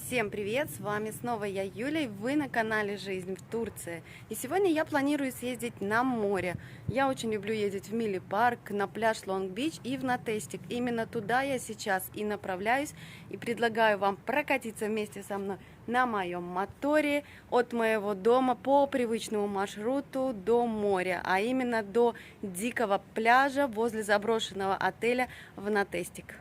Всем привет! С вами снова я, Юля, и вы на канале Жизнь в Турции. И сегодня я планирую съездить на море. Я очень люблю ездить в Милли Парк, на пляж Лонг-Бич и в Натестик. Именно туда я сейчас и направляюсь, и предлагаю вам прокатиться вместе со мной на моем моторе от моего дома по привычному маршруту до моря, а именно до дикого пляжа возле заброшенного отеля в Натестик.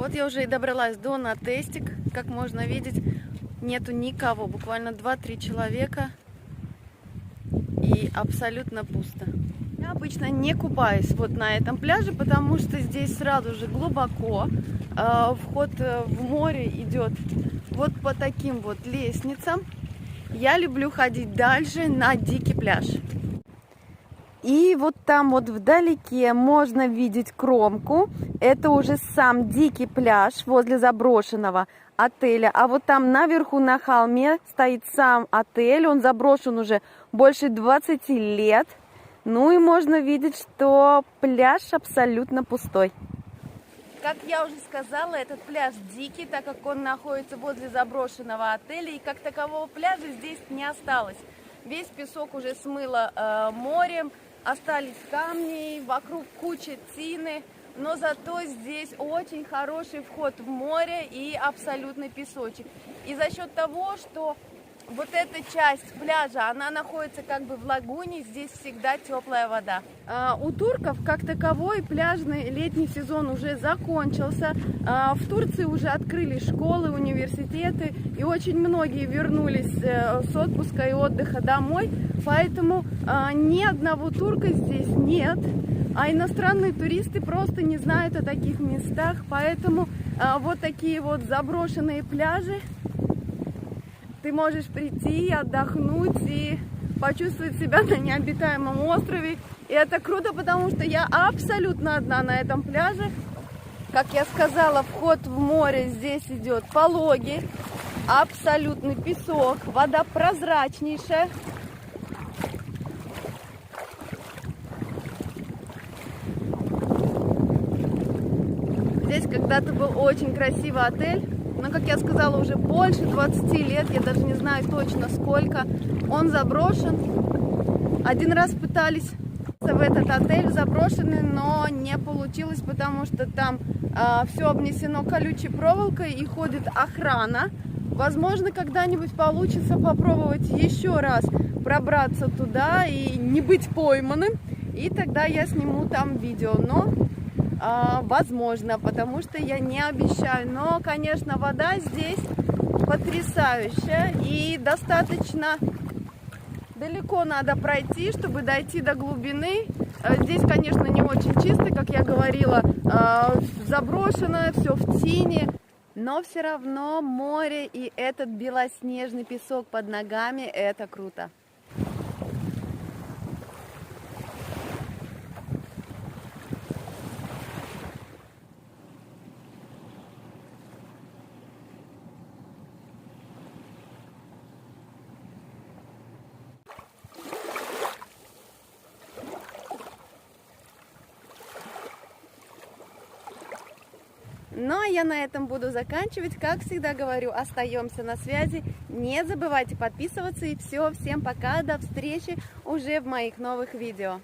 Вот я уже и добралась до Натестик. Как можно видеть, нету никого, буквально 2-3 человека. И абсолютно пусто. Я обычно не купаюсь вот на этом пляже, потому что здесь сразу же глубоко. Вход в море идет вот по таким вот лестницам. Я люблю ходить дальше на дикий пляж. И вот там вот вдалеке можно видеть кромку. Это уже сам дикий пляж возле заброшенного отеля. А вот там наверху на холме стоит сам отель. Он заброшен уже больше 20 лет. Ну и можно видеть, что пляж абсолютно пустой. Как я уже сказала, этот пляж дикий, так как он находится возле заброшенного отеля. И как такового пляжа здесь не осталось. Весь песок уже смыло морем. Остались камни, вокруг куча тины, но зато здесь очень хороший вход в море и абсолютный песочек. И за счет того, что вот эта часть пляжа, она находится как бы в лагуне, здесь всегда теплая вода. У турков, как таковой, пляжный летний сезон уже закончился. В Турции уже открыли школы, университеты, и очень многие вернулись с отпуска и отдыха домой. Поэтому ни одного турка здесь нет, а иностранные туристы просто не знают о таких местах. Поэтому вот такие вот заброшенные пляжи. Ты можешь прийти, отдохнуть и почувствовать себя на необитаемом острове. И это круто, потому что я абсолютно одна на этом пляже. Как я сказала, вход в море здесь идет пологий, абсолютный песок, вода прозрачнейшая. Здесь когда-то был очень красивый отель. Но, как я сказала, уже больше 20 лет, я даже не знаю точно сколько, он заброшен. Один раз пытались в этот отель заброшенный, но не получилось, потому что там все обнесено колючей проволокой и ходит охрана. Возможно, когда-нибудь получится попробовать еще раз пробраться туда и не быть пойманным, и тогда я сниму там видео. Но возможно, потому что я не обещаю. Но, конечно, вода здесь потрясающая. И достаточно далеко надо пройти, чтобы дойти до глубины. Здесь, конечно, не очень чисто, как я говорила, заброшено, все в тени. Но все равно море и этот белоснежный песок под ногами, это круто. Ну а я на этом буду заканчивать. Как всегда говорю, остаемся на связи. Не забывайте подписываться. И все, всем пока, до встречи уже в моих новых видео.